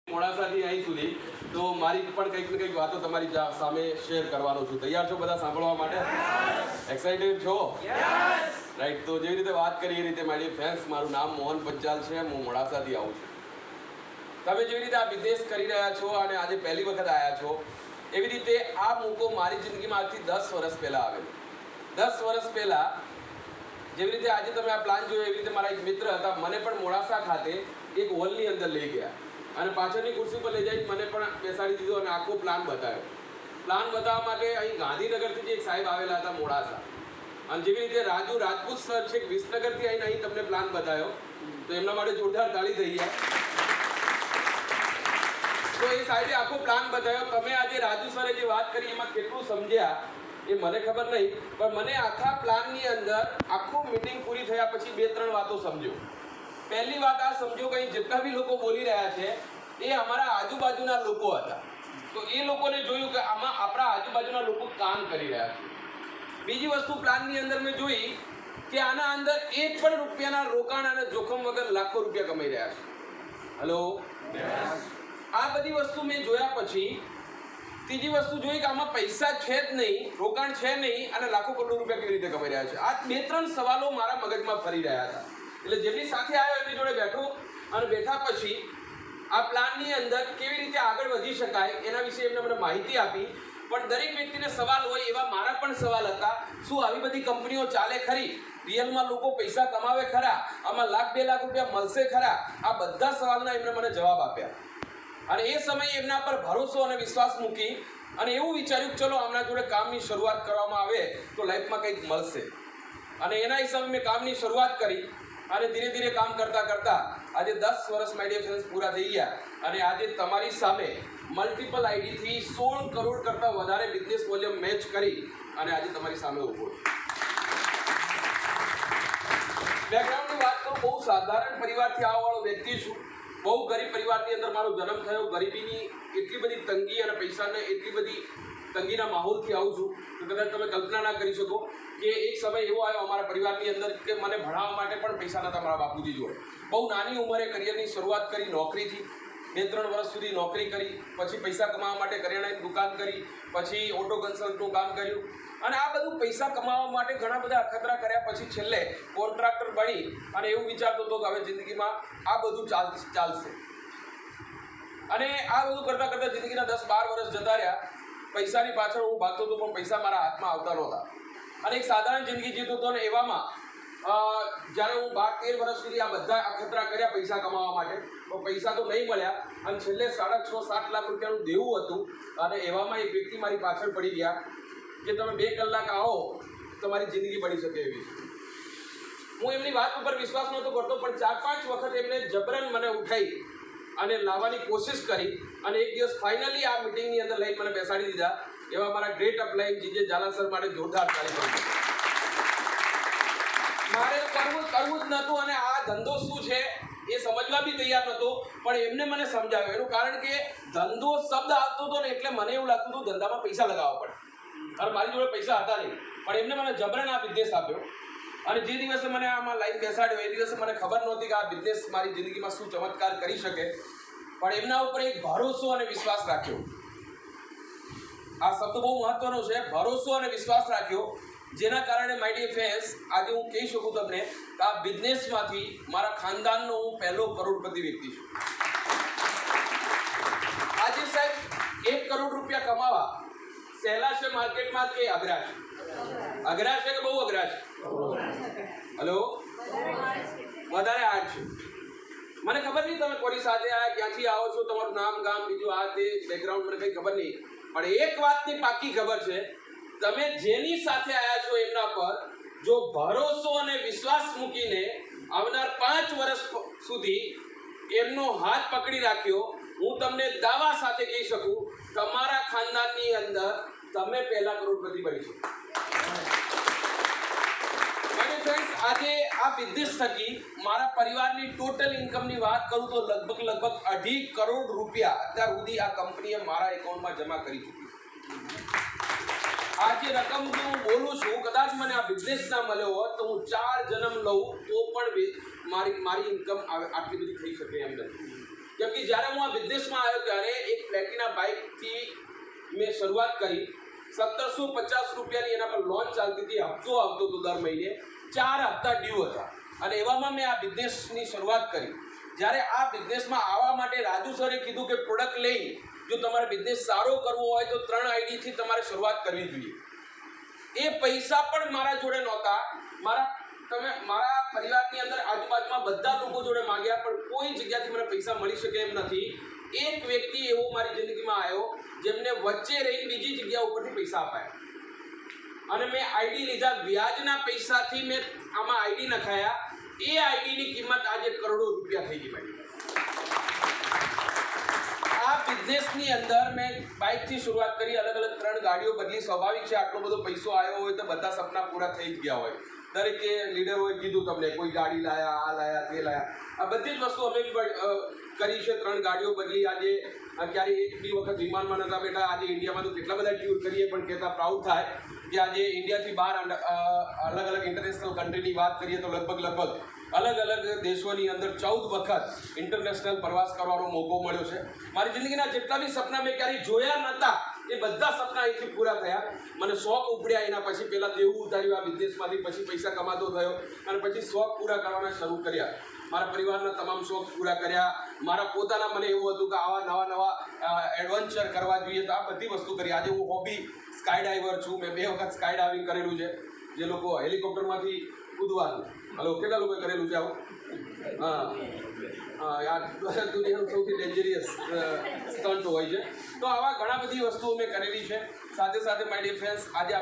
મોડાસાથી અહીં સુધી તો મારી પણ કંઈક ને કંઈક વાતો તમારી સામે શેર કરવાનો છું. તૈયાર છો બધા સાંભળવા માટે? એક્સાઇટેડ છો? રાઈટ. તો જેવી રીતે વાત કરી એ રીતે મારી ફ્રેન્ડ્સ, મારું નામ મોહન પંચાલ છે. હું મોડાસાથી આવું છું. તમે જેવી રીતે આ બિઝનેસ કરી રહ્યા છો અને આજે પહેલી વખત આવ્યા છો, એવી રીતે આ મોકો મારી જિંદગીમાં આજથી 10 વર્ષ પહેલાં આવેલો. 10 વર્ષ પહેલાં જેવી રીતે આજે તમે આ પ્લાન જોયો એવી રીતે મારા એક મિત્ર હતા, મને પણ મોડાસા ખાતે એક હોલની અંદર લઈ ગયા અને પાછળની ખુરશી પર લઈ જઈને મને પણ બેસાડી દીધો અને આખો પ્લાન બતાવ્યો. પ્લાન બતાવવા માટે અહીં ગાંધીનગરથી જે એક સાહેબ આવેલા હતા મોડાસા, અને જેવી રીતે રાજુ રાજપૂત સર છે વિસનગરથી આવીને અહીં તમને પ્લાન બતાવ્યો, તો એમના માટે જોરદાર તાળી થઈ ગયા. તો એ સાહેબે આખો પ્લાન બતાવ્યો. તમે આજે રાજુ સરે જે વાત કરી એમાં કેટલું સમજ્યા એ મને ખબર નહીં, પણ મને આખા પ્લાનની અંદર આખું મીટિંગ પૂરી થયા પછી 2-3 વાતો સમજ્યો. પહેલી વાત આ સમજો કે અહીં જેટલા બી લોકો બોલી રહ્યા છે એ અમારા આજુબાજુના લોકો હતા. તો એ લોકોને જોયું કે આમાં આપણા આજુબાજુના લોકો કામ કરી રહ્યા છે. બીજી વસ્તુ પ્લાનની અંદર મેં જોઈ કે આના અંદર 1 પણ રૂપિયાના રોકાણ અને જોખમ વગર લાખો રૂપિયા કમાઈ રહ્યા છે. હલો, આ બધી વસ્તુ મેં જોયા પછી ત્રીજી વસ્તુ જોઈ કે આમાં પૈસા છે જ નહીં, રોકાણ છે નહીં અને લાખો કરોડો રૂપિયા કેવી રીતે કમાઈ રહ્યા છે. આ 2-3 સવાલો મારા મગજમાં ફરી રહ્યા હતા. એટલે જેમની સાથે આવ્યો એમની જોડે બેઠો અને બેઠા પછી આ પ્લાનની અંદર કેવી રીતે આગળ વધી શકાય એના વિશે એમને મને માહિતી આપી. પણ દરેક વ્યક્તિને સવાલ હોય એવા મારા પણ સવાલ હતા. શું આવી બધી કંપનીઓ ચાલે ખરી? રિયલમાં લોકો પૈસા કમાવે ખરા? આમાં $1-2 લાખ રૂપિયા મળશે ખરા? આ બધા સવાલના એમણે મને જવાબ આપ્યા. અને એ સમયે એમના પર ભરોસો અને વિશ્વાસ મૂકી અને એવું વિચાર્યું કે ચલો આમના જોડે કામની શરૂઆત કરવામાં આવે તો લાઈફમાં કંઈક મળશે. અને એના હિસાબે મેં કામની શરૂઆત કરી અને ધીરે ધીરે કામ કરતાં કરતાં આજે 10 વર્ષ માય ડિયર ફ્રેન્ડ્સ પૂરા થઈ ગયા. અને આજે તમારી સામે મલ્ટિપલ આઈડીથી 16 કરોડ કરતાં વધારે બિઝનેસ વોલ્યુમ મેચ કરી અને આજે તમારી સામે ઊભો છું. બેકગ્રાઉન્ડની વાત કરું, બહુ સાધારણ પરિવારથી આવવાવાળો વ્યક્તિ છું. બહુ ગરીબ પરિવારની અંદર મારો જન્મ થયો. ગરીબીની એટલી બધી તંગી અને પૈસાને એટલી બધી તંગીના માહોલથી આવું છું તો કદાચ તમે કલ્પના ના કરી શકો કે એક સમય એવો આવ્યો અમારા પરિવારની અંદર કે મને ભણાવવા માટે પણ પૈસા નહોતા મારા બાપુજી જોડે. બહુ નાની ઉંમરે કરિયરની શરૂઆત કરી નોકરીથી. 2-3 વર્ષ સુધી નોકરી કરી, પછી પૈસા કમાવા માટે કરિયાણાની દુકાન કરી, પછી ઓટો કન્સલ્ટનું કામ કર્યું અને આ બધું પૈસા કમાવા માટે ઘણા બધા અખતરા કર્યા. પછી છેલ્લે કોન્ટ્રાક્ટર બની અને એવું વિચારતો હતો કે હવે જિંદગીમાં આ બધું ચાલશે. અને આ બધું કરતાં કરતાં જિંદગીના 10-12 વર્ષ જતા રહ્યા. પૈસાની પાછળ હું ભાગતો હતો પણ પૈસા મારા હાથમાં આવતા નહોતા અને એક સાધારણ જિંદગી જીવતો હતો. અને એવામાં જ્યારે હું 12-13 વર્ષ સુધી આ બધા અખતરા કર્યા પૈસા કમાવા માટે, તો પૈસા તો નહીં મળ્યા અને છેલ્લે 6.5-7 લાખ રૂપિયાનું દેવું હતું. અને એવામાં એક વ્યક્તિ મારી પાછળ પડી ગયા કે તમે 2 કલાક આવો તમારી જિંદગી બની શકે એવી. હું એમની વાત ઉપર વિશ્વાસ નહોતો કરતો પણ 4-5 વખત એમને જબરન મને ઉઠાઈ અને લાવવાની કોશિશ કરી અને એક દિવસ ફાઇનલી આ મિટિંગની અંદર લઈ મને બેસાડી દીધા. એવા મારા great upline GJ Zala sir માટે જોરદાર તાળી પાડી. મારે કરવું જ નહોતું અને આ ધંધો શું છે એ સમજવા બી તૈયાર નહોતો, પણ એમને મને સમજાવ્યો. એનું કારણ કે ધંધો શબ્દ આવતો હતો ને એટલે મને એવું લાગતું હતું ધંધામાં પૈસા લગાવવા પડે અને મારી જોડે પૈસા હતા નહીં. પણ એમને મને જબરન આ બિઝનેસ આપ્યો અને જે દિવસે મને આમાં લાઈન બેસાડ્યો એ દિવસે મને ખબર નહોતી કે આ બિઝનેસ મારી જિંદગીમાં શું ચમત્કાર કરી શકે. પણ એમના ઉપર એક ભરોસો અને વિશ્વાસ રાખ્યો. આ શબ્દ બહુ મહત્વનો છે, ભરોસો અને વિશ્વાસ રાખ્યો, જેના કારણે માય ડિયર ફ્રેન્ડ્સ આજે હું કહી શકું તમને કે આ બિઝનેસમાંથી મારા ખાનદાનનો હું પહેલો કરોડપતિ વ્યક્તિ છું. આજે સાહેબ 1 કરોડ રૂપિયા કમાવા સહેલા છે માર્કેટમાં કે અઘરા છે? અઘરા છે કે બહુ અઘરા છે? હલો, વધારે હાર્ડ છે. મને ખબર નહીં તમે કોની સાથે આવ્યા, ક્યાંથી આવો છો, તમારું નામ ગામ બીજું આ તે બેકગ્રાઉન્ડ મને કંઈ ખબર નહીં, પણ એક વાતની પાકી ખબર છે, તમે જેની સાથે આવ્યા છો એમના પર જો ભરોસો અને વિશ્વાસ મૂકીને આવનાર 5 વર્ષ સુધી એમનો હાથ પકડી રાખ્યો, હું તમને દાવા સાથે કહી શકું તમારા ખાનદાનની અંદર તમે પહેલા કરોડપતિ બની શકો. આજે આ બિઝનેસ થકી મારા પરિવારની ટોટલ ઇન્કમની વાત કરું તો લગભગ 2.5 કરોડ રૂપિયા અત્યાર સુધી આ કંપનીએ મારા એકાઉન્ટમાં જમા કરી ચૂકી છે. આ જે રકમ જો હું બોલું છું, કદાચ મને આ બિઝનેસ ના મળ્યો હોત તો હું 4 જન્મ લઉં તો પણ મારી ઇન્કમ આટલી બધી થઈ શકે એમ નથી. કેમ કે જ્યારે હું આ બિઝનેસમાં આવ્યો ત્યારે એક પ્લેટિના બાઇકથી મેં શરૂઆત કરી. 1750 રૂપિયાની એના પર લોન ચાલતી હતી, હપ્તો આવતો હતો દર મહિને, 4 હપ્તા ડ્યુ હતા. અને એવામાં મેં આ બિઝનેસની શરૂઆત કરી. જ્યારે આ બિઝનેસમાં આવવા માટે રાજુ સરે કીધું કે પ્રોડક્ટ લઈ, જો તમારે બિઝનેસ સારો કરવો હોય તો 3 આઈડીથી તમારે શરૂઆત કરવી જોઈએ. એ પૈસા પણ મારા જોડે નહોતા. મારા પરિવારની અંદર આજુબાજુમાં બધા લોકો જોડે માંગ્યા, પણ કોઈ જગ્યાથી મને પૈસા મળી શકે એમ નથી. એક વ્યક્તિ એવો મારી જિંદગીમાં આવ્યો જેમને વચ્ચે રહીને બીજી જગ્યા ઉપરથી પૈસા અપાયા. અને મેં આઈડી લીધા, વ્યાજના પૈસાથી મેં આમાં આઈડી નખાયા. એ આઈડીની કિંમત આજે કરોડો રૂપિયા થઈ ગઈ ભાઈ. આ બિઝનેસની અંદર મેં બાઇકથી શરૂઆત કરી, અલગ અલગ 3 ગાડીઓ બદલી. સ્વાભાવિક છે, આટલો બધો પૈસો આવ્યો હોય તો બધા સપના પૂરા થઈ જ ગયા હોય. દરેકે લીડરોએ કીધું તમને, કોઈ ગાડી લાયા, આ લાયા, તે લાયા. આ બધી જ વસ્તુ અમે કરી છે. 3 ગાડીઓ બદલી. આજે ક્યારે એક બી વખત વિમાનમાં નતા બેઠા. આજે ઇન્ડિયામાં તો કેટલા બધા ટૂર કરીએ, પણ કહેતા પ્રાઉડ થાય કે આજે ઇન્ડિયાથી બહાર અલગ અલગ ઇન્ટરનેશનલ કન્ટ્રીની વાત કરીએ તો લગભગ અલગ અલગ દેશોની અંદર 14 વખત ઇન્ટરનેશનલ પ્રવાસ કરવાનો મોકો મળ્યો છે. મારી જિંદગીના જેટલા બી સપના મેં ક્યારેય જોયા નહોતા, એ બધા સપના અહીંથી પૂરા થયા. મને શોખ ઉપડ્યા. એના પછી પહેલાં દેવું ઉતાર્યું આ બિઝનેસમાંથી, પછી પૈસા કમાતો થયો અને પછી શોખ પૂરા કરવાના શરૂ કર્યા. મારા પરિવારના તમામ શોખ પૂરા કર્યા. મારા પોતાના મને એવું હતું કે આવા નવા એડવેન્ચર કરવા જોઈએ, તો આ બધી વસ્તુ કરી. આજે હું હોબી સ્કાય ડાઈવર છું. મેં 2 વખત સ્કાય ડાઇવિંગ કરેલું છે. જે લોકો હેલિકોપ્ટરમાંથી કૂદવાનું, હલો કેટલા લોકોએ કરેલું છે આવું? હા, યાર દુનિયાનું સૌથી ડેન્જરિયસ સ્ટન્ટ હોય છે. તો આવા ઘણા બધી વસ્તુઓ મેં કરેલી છે. સાથે સાથે માય ડિયર ફ્રેન્ડ્સ, આજે